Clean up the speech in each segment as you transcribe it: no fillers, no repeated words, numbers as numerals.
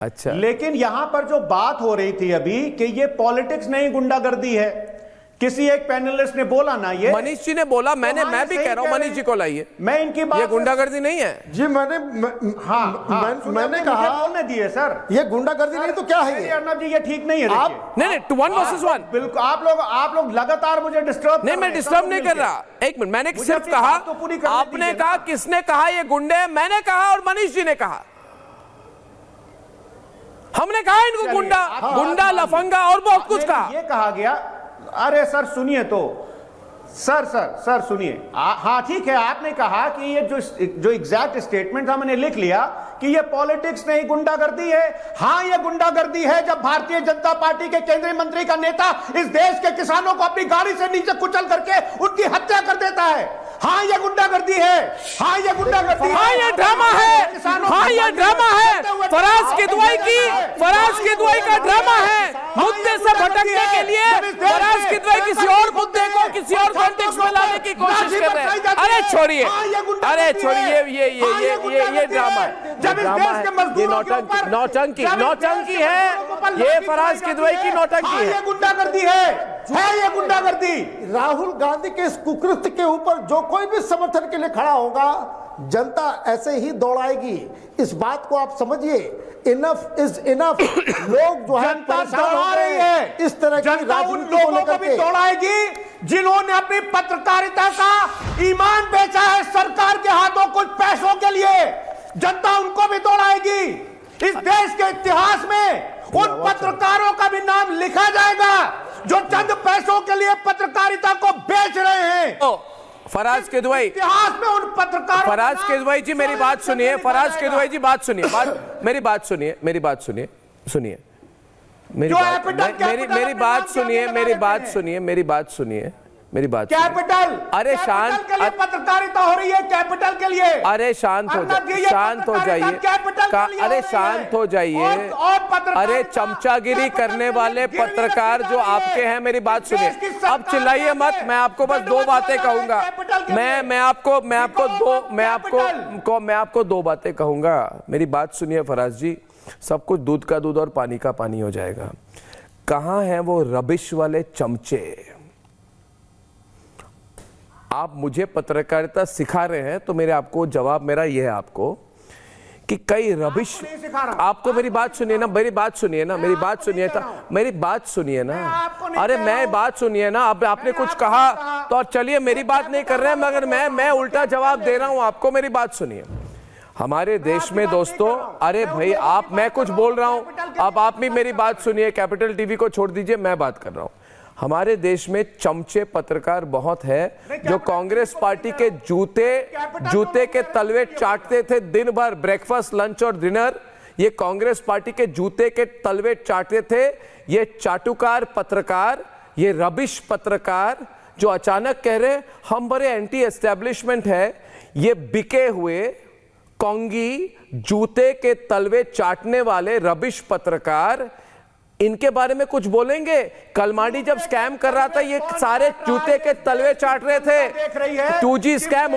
अच्छा, लेकिन यहां पर जो बात हो रही थी अभी कि ये पॉलिटिक्स नहीं गुंडागर्दी है, किसी एक पैनलिस्ट ने बोला ना, ये मनीष जी ने बोला, मैं भी कह रहा हूं मनीष जी को लाइए, मैं इनकी बात, ये गुंडागर्दी नहीं है जी। मैंने कहा बोलने दिए सर, ये गुंडागर्दी नहीं तो क्या है ये? अर्नब जी ये ठीक नहीं है। आप नहीं 1 वर्सेस 1, बिल्कुल आप लोग लगातार मुझे डिस्टर्ब नहीं, मैं डिस्टर्ब नहीं कर रहा। एक मिनट, मैंने सिर्फ कहा, आपने कहा किसने कहा ये गुंडे हैं, मैंने कहा और मनीष जी ने कहा, हमने कहा इनको गुंडा लफंगा और बहुत कुछ कहा, ये कहा गया। अरे सर सुनिए तो, सर सुनिए, हाँ ठीक है, आपने कहा कि ये जो एग्जैक्ट स्टेटमेंट था मैंने लिख लिया कि ये पॉलिटिक्स नहीं गुंडागर्दी है। हाँ ये गुंडागर्दी है जब भारतीय जनता पार्टी के केंद्रीय मंत्री का नेता इस देश के किसानों को अपनी गाड़ी से नीचे कुचल करके उनकी हत्या कर देता है। हाँ ये गुंडागर्दी है, हाँ ये गुंडागर्दी है, हाँ ये ड्रामा है, हाँ ये ड्रामा है, फराज किदवई का ड्रामा है, मुद्दे से भटकने के लिए फराज किदवई किसी और मुद्दे को किसी और कॉन्टेक्स्ट में लाने की कोशिश कर रहे हैं। अरे छोड़िए, ये ड्रामा है, ये नौटंकी है, ये फराज किदवई की नौटंकी है, ये गुंडागर्दी है ये गुंडागर्दी। राहुल गांधी के इस कुकृत्य के ऊपर जो कोई भी समर्थन के लिए खड़ा होगा, जनता ऐसे ही दौड़ाएगी। इस बात को आप समझिए, इनफ इज इनफ। लोग जो है परेशान हो रहे हैं इस तरह की राजनीति को लेकर के। दौड़ाएगी जिन्होंने अपनी पत्रकारिता का ईमान बेचा है सरकार के हाथों कुछ पैसों के लिए, जनता उनको भी दौड़ाएगी। इस देश के इतिहास में उन पत्रकारों का भी नाम लिखा जाएगा जो चंद पैसों के लिए पत्रकारिता को बेच रहे हैं। फराज किदवई, इतिहास में उन पत्रकारों, फराज किदवई जी मेरी बात सुनिए, फराज किदवई जी बात सुनिए, मेरी बात सुनिए, मेरी बात सुनिए, कैपिटल, अरे शांत, पत्रकारिता हो रही है कैपिटल के लिए। अरे शांत हो जाइए, अरे शांत हो जाइए, अरे चमचागिरी करने वाले पत्रकार जो आपके हैं, मेरी बात सुनिए, अब चिल्लाइए मत, मैं आपको बस दो बातें कहूंगा, मैं आपको दो बातें कहूंगा, मेरी बात सुनिए फराज जी, सब कुछ दूध का दूध और पानी का पानी हो जाएगा। कहां हैं वो रबिश वाले चमचे? आप मुझे पत्रकारिता सिखा रहे हैं तो आपको जवाब मेरा यह है आपको कि कई रबिश, आपको मेरी बात सुनिए ना, मेरी बात सुनिए ना, अरे मैं बात सुनिए ना, अब आपने कुछ कहा तो चलिए मेरी बात नहीं कर रहे हैं, मगर मैं उल्टा जवाब दे रहा हूं आपको, मेरी बात सुनिए। हमारे देश में दोस्तों, अरे भाई मैं कुछ बोल रहा हूं, अब आप भी मेरी बात सुनिए, कैपिटल टीवी को छोड़ दीजिए, मैं बात कर रहा हूं। हमारे देश में चमचे पत्रकार बहुत है जो कांग्रेस पार्टी के जूते के तलवे चाटते थे दिन भर, ब्रेकफास्ट लंच और डिनर, ये कांग्रेस पार्टी के जूते के तलवे चाटते थे। ये चाटुकार पत्रकार, ये रबिश पत्रकार जो अचानक कह रहे हम बड़े एंटी एस्टेब्लिशमेंट है, ये बिके हुए कोंगी जूते के तलवे चाटने वाले रबिश पत्रकार, इनके बारे में कुछ बोलेंगे? कलमाडी जब स्कैम कर रहा था, ये सारे जूते के तलवे चाट रहे थे। 2G स्कैम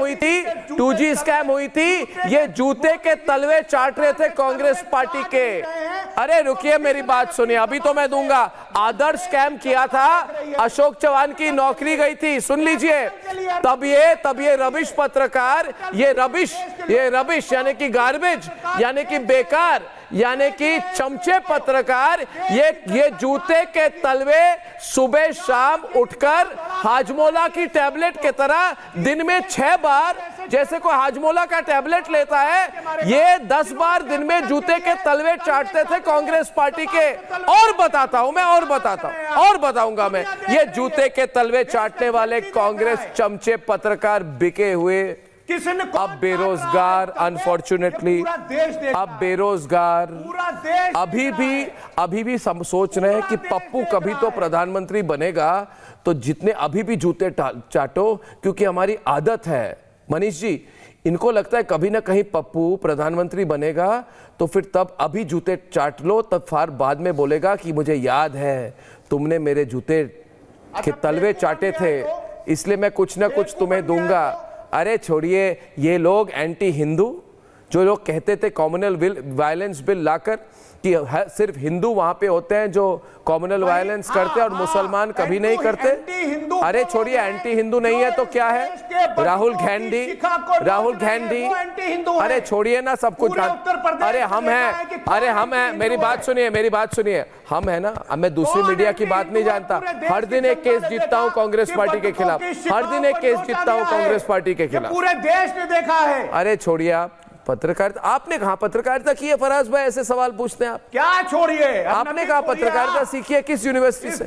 हुई थी, ये जूते के तलवे चाट रहे थे कांग्रेस पार्टी के। अरे रुकिए, मेरी बात सुनिए, अभी तो मैं दूंगा। आदर्श स्कैम किया था, अशोक चौहान की नौकरी गई थी, सुन लीजिए। तब ये रबिश पत्रकार, ये रबिश यानी कि गार्बेज, यानी कि बेकार, यानी कि चमचे पत्रकार, ये जूते के तलवे सुबह शाम उठकर हाजमोला की टैबलेट की तरह दिन में 6 बार, जैसे कोई हाजमोला का टैबलेट लेता है, ये 10 बार दिन में जूते के तलवे चाटते थे कांग्रेस पार्टी के। और बताऊंगा मैं, ये जूते के तलवे चाटने वाले कांग्रेस चमचे पत्रकार बिके हुए, अब बेरोजगार, अनफॉर्चुनेटली अब बेरोजगार, अभी भी सोच रहे हैं कि पप्पू कभी तो प्रधानमंत्री बनेगा, तो जितने अभी भी जूते चाटो, क्योंकि हमारी आदत है। मनीष जी, इनको लगता है कभी ना कहीं पप्पू प्रधानमंत्री बनेगा, तो फिर तब अभी जूते चाट लो, तब फार बाद में बोलेगा कि मुझे याद है तुमने मेरे जूते के तलवे चाटे थे, इसलिए मैं कुछ ना कुछ तुम्हें दूंगा। अरे छोड़िए, ये लोग एंटी हिंदू, जो लोग कहते थे कॉमनल वायलेंस बिल लाकर कि सिर्फ हिंदू वहां पे होते हैं जो कम्युनल वायलेंस करते हैं और मुसलमान कभी नहीं करते? अरे छोड़िए, एंटी हिंदू नहीं है तो क्या है? राहुल गांधी, अरे छोड़िए ना, सब कुछ अरे हम हैं, मेरी बात सुनिए, हम है ना, अब मैं दूसरी मीडिया की बात नहीं जानता। हर दिन एक केस जीतता हूं कांग्रेस पार्टी के खिलाफ, हर दिन एक केस जीतता हूं कांग्रेस पार्टी के खिलाफ। पूरे देश ने देखा है। अरे छोड़िए, आप पत्रकारिता, आपने कहा पत्रकारिता की है? फराज भाई ऐसे सवाल पूछते हैं आप? क्या छोड़िए, आपने कहा पत्रकारिता सीखी है किस यूनिवर्सिटी से?